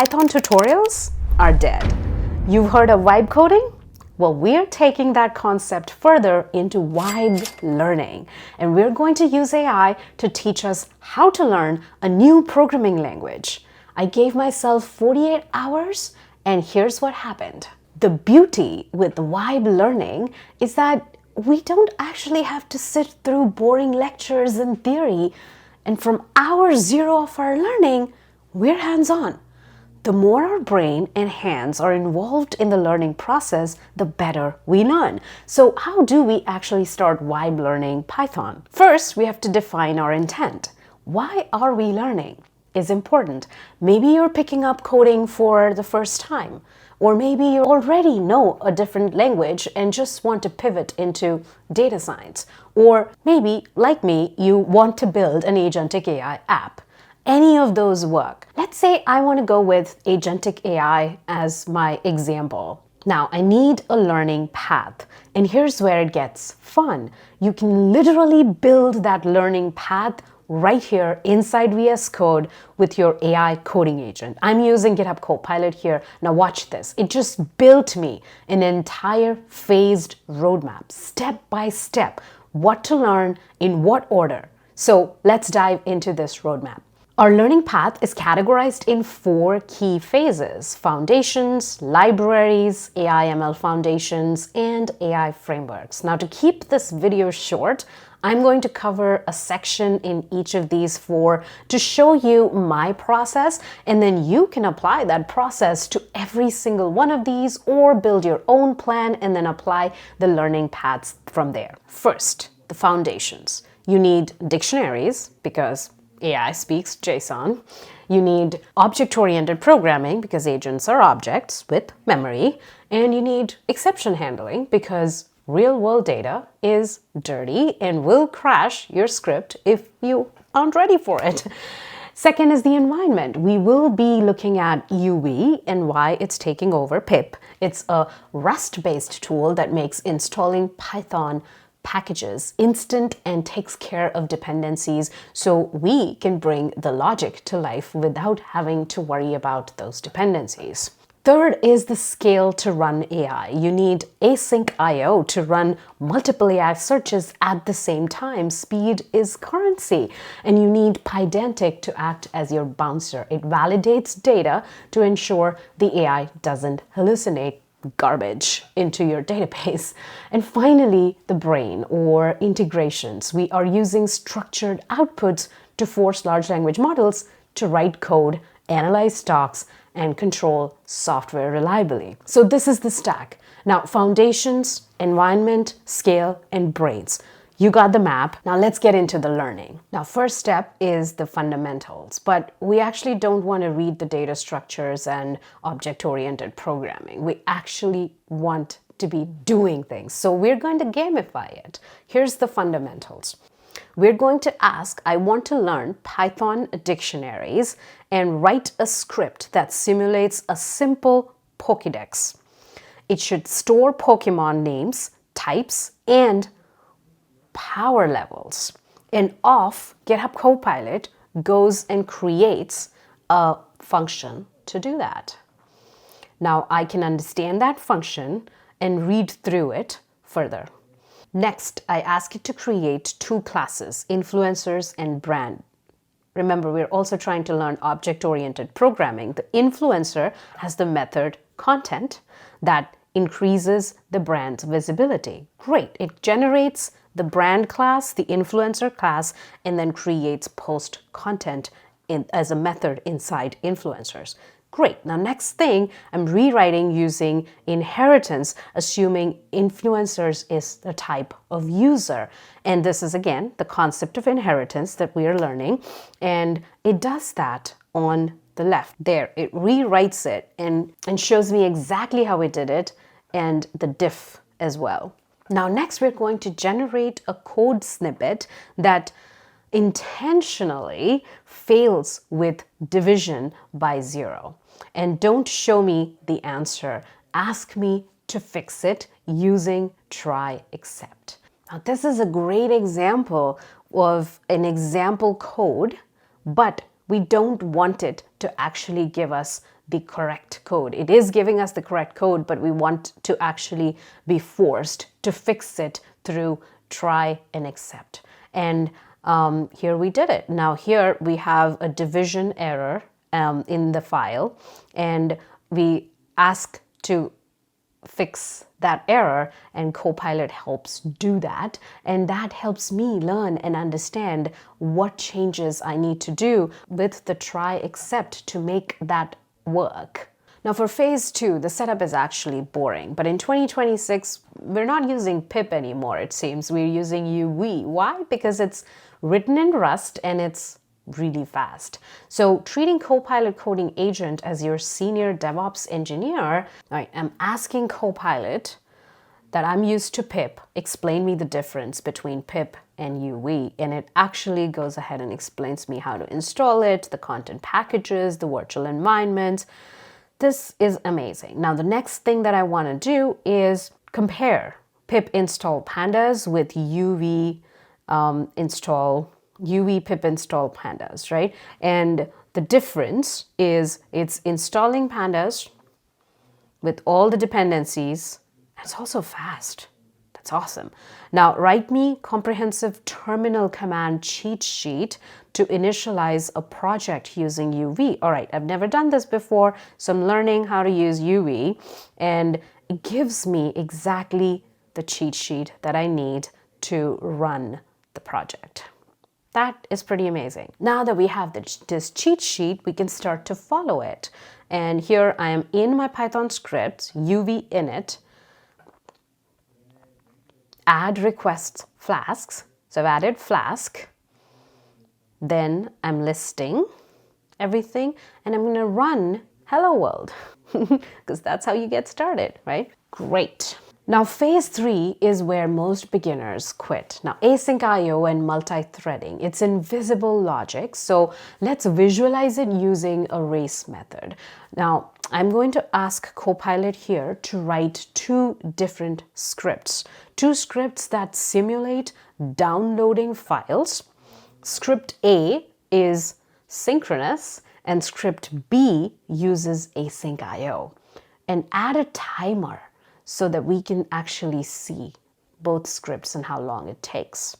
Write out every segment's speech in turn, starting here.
Python tutorials are dead. You've heard of vibe coding? Well, we're taking that concept further into vibe learning, and we're going to use AI to teach us how to learn a new programming language. I gave myself 48 hours, and here's what happened. The beauty with vibe learning is that we don't actually have to sit through boring lectures and theory, and from hour zero of our learning, we're hands-on. The more our brain and hands are involved in the learning process, the better we learn. So how do we actually start vibe learning Python? First, we have to define our intent. Why are we learning? Is important. Maybe you're picking up coding for the first time, or maybe you already know a different language and just want to pivot into data science, or maybe, like me, you want to build an Agentic AI app. Any of those work. Let's say I want to go with Agentic AI as my example. Now, I need a learning path, and here's where it gets fun. You can literally build that learning path right here inside VS Code with your AI coding agent. I'm using GitHub Copilot here. Now watch this. It just built me an entire phased roadmap, step by step, what to learn in what order. So let's dive into this roadmap. Our learning path is categorized in 4 key phases: foundations, libraries, AI/ML foundations, and AI frameworks. Now, to keep this video short, I'm going to cover a section in each of these 4 to show you my process, and then you can apply that process to every single one of these or build your own plan and then apply the learning paths from there. First, the foundations. You need dictionaries because AI speaks JSON. You need object-oriented programming because agents are objects with memory. And you need exception handling because real-world data is dirty and will crash your script if you aren't ready for it. Second is the environment. We will be looking at UV and why it's taking over pip. It's a Rust-based tool that makes installing Python packages instant and takes care of dependencies so we can bring the logic to life without having to worry about those dependencies. Third is the scale to run AI. You need AysncIO to run multiple AI searches at the same time. Speed is currency. And you need Pydantic to act as your bouncer. It validates data to ensure the AI doesn't hallucinate garbage into your database. And finally, the brain or integrations. We are using structured outputs to force large language models to write code, analyze stocks, and control software reliably. So this is the stack. Now, foundations, environment, scale, and brains. You got the map. Now let's get into the learning. Now, first step is the fundamentals, but we actually don't want to read the data structures and object-oriented programming. We actually want to be doing things. So we're going to gamify it. Here's the fundamentals. We're going to ask, I want to learn Python dictionaries and write a script that simulates a simple Pokédex. It should store Pokemon names, types, and power levels. And off GitHub Copilot goes and creates a function to do that. Now I can understand that function and read through it further. Next, I ask it to create 2 classes, influencers and brand. Remember, we're also trying to learn object-oriented programming. The influencer has the method content that increases the brand's visibility. Great, it generates the brand class, the influencer class, and then creates post content as a method inside influencers. Great. Now, next thing, I'm rewriting using inheritance, assuming influencers is the type of user. And this is, again, the concept of inheritance that we are learning. And it does that on the left. There, it rewrites it and shows me exactly how it did it and the diff as well. Now, next, we're going to generate a code snippet that intentionally fails with division by 0. And don't show me the answer. Ask me to fix it using try except. Now, this is a great example of an example code, but we don't want it to actually give us the correct code. It is giving us the correct code, but we want to actually be forced to fix it through try and accept. And here we did it. Now here we have a division error in the file, and we ask to fix that error, and Copilot helps do that, and that helps me learn and understand what changes I need to do with the try accept to make that work. Now for phase 2, the setup is actually boring, but in 2026, we're not using pip anymore, it seems. We're using UV. Why? Because it's written in Rust and it's really fast. So treating Copilot Coding Agent as your senior DevOps engineer, I'm asking Copilot that I'm used to pip, explain me the difference between pip and UV, and it actually goes ahead and explains me how to install it, the content packages, the virtual environments. This is amazing. Now the next thing that I want to do is compare pip install pandas with UV pip install pandas, right? And the difference is it's installing pandas with all the dependencies. It's also fast. That's awesome. Now write me comprehensive terminal command cheat sheet to initialize a project using UV. All right, I've never done this before, so I'm learning how to use UV, and it gives me exactly the cheat sheet that I need to run the project. That is pretty amazing. Now that we have this cheat sheet, we can start to follow it. And here I am in my Python script, UV init, add request flasks. So I've added flask. Then I'm listing everything, and I'm going to run hello world because that's how you get started, right? Great. Now phase 3 is where most beginners quit. Now AysncIO and multi-threading, it's invisible logic. So let's visualize it using a race method. Now I'm going to ask Copilot here to write 2 different scripts. 2 scripts that simulate downloading files. Script A is synchronous and script B uses AysncIO. And add a timer so that we can actually see both scripts and how long it takes.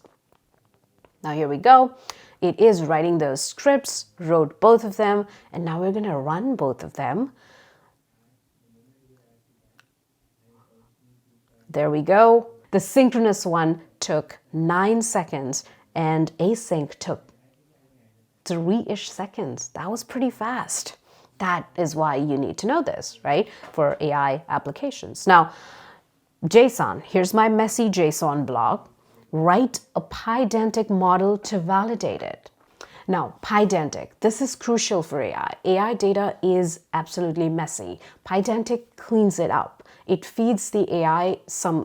Now here we go. It is writing those scripts, wrote both of them, and now we're going to run both of them. There we go. The synchronous one took 9 seconds and async took 3-ish seconds. That was pretty fast. That is why you need to know this, right? For AI applications. Now, JSON. Here's my messy JSON block. Write a Pydantic model to validate it. Now, Pydantic, this is crucial for AI. AI data is absolutely messy. Pydantic cleans it up. It feeds the AI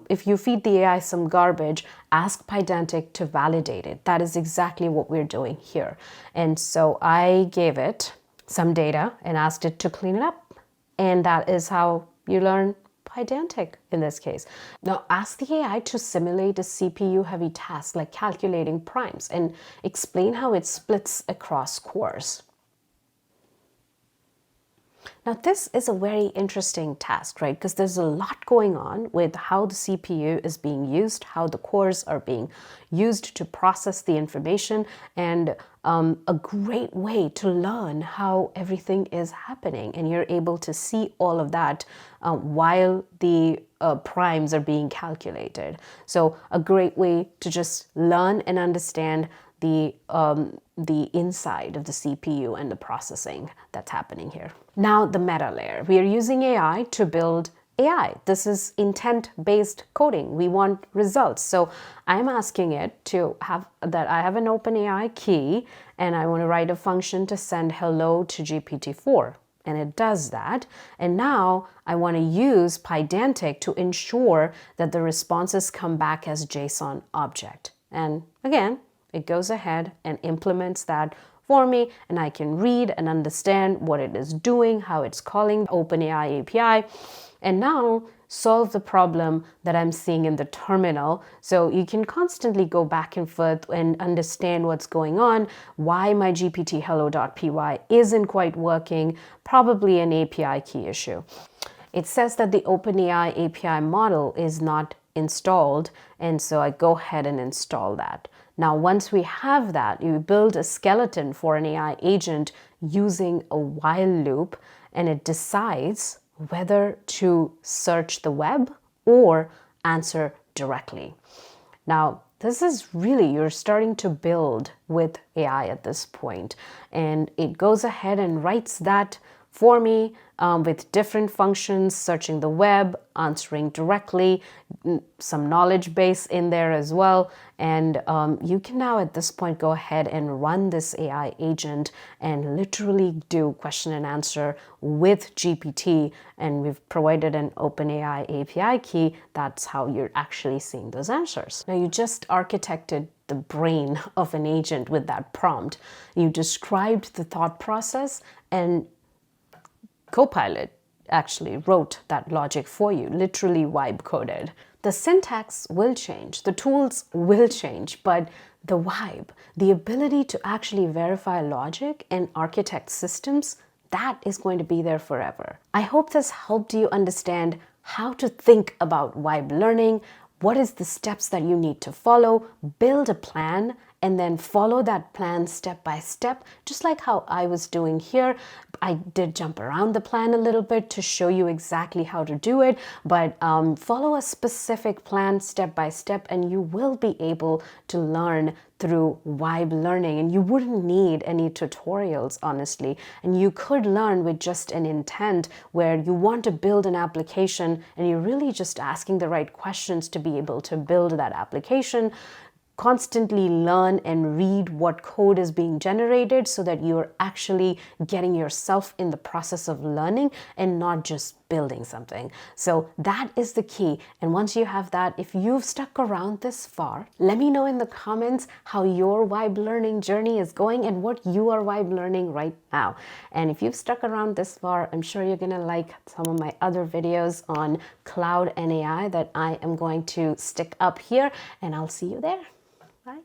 if you feed the AI some garbage, ask Pydantic to validate it. That is exactly what we're doing here. And so I gave it some data and asked it to clean it up. And that is how you learn Pydantic in this case. Now ask the AI to simulate a CPU-heavy task like calculating primes and explain how it splits across cores. Now this is a very interesting task, right? Because there's a lot going on with how the CPU is being used, how the cores are being used to process the information, and a great way to learn how everything is happening. And you're able to see all of that while the primes are being calculated. So a great way to just learn and understand the inside of the CPU and the processing that's happening here. Now the meta layer. We are using AI to build AI. This is intent-based coding. We want results. So I'm asking it to have that I have an OpenAI key and I want to write a function to send hello to GPT-4. And it does that. And now I want to use Pydantic to ensure that the responses come back as JSON object. And again, it goes ahead and implements that for me, and I can read and understand what it is doing, how it's calling the OpenAI API. And now solve the problem that I'm seeing in the terminal. So you can constantly go back and forth and understand what's going on, why my GPT hello.py isn't quite working, probably an API key issue. It says that the OpenAI API model is not installed, and so I go ahead and install that. Now, once we have that, you build a skeleton for an AI agent using a while loop, and it decides whether to search the web or answer directly. Now, this is really, you're starting to build with AI at this point, and it goes ahead and writes that for me with different functions, searching the web, answering directly, some knowledge base in there as well. And you can now at this point go ahead and run this AI agent and literally do question and answer with GPT. And we've provided an OpenAI API key. That's how you're actually seeing those answers. Now, you just architected the brain of an agent with that prompt. You described the thought process, and Copilot actually wrote that logic for you, literally vibe coded. The syntax will change, the tools will change, but the vibe, the ability to actually verify logic and architect systems, that is going to be there forever. I hope this helped you understand how to think about vibe learning, what is the steps that you need to follow, build a plan, and then follow that plan step by step, just like how I was doing here. I did jump around the plan a little bit to show you exactly how to do it, but follow a specific plan step by step, and you will be able to learn through vibe learning, and you wouldn't need any tutorials, honestly. And you could learn with just an intent where you want to build an application and you're really just asking the right questions to be able to build that application. Constantly learn and read what code is being generated so that you're actually getting yourself in the process of learning and not just building something. So that is the key. And once you have that, if you've stuck around this far, let me know in the comments how your vibe learning journey is going and what you are vibe learning right now. And if you've stuck around this far, I'm sure you're gonna like some of my other videos on cloud and AI that I am going to stick up here, and I'll see you there.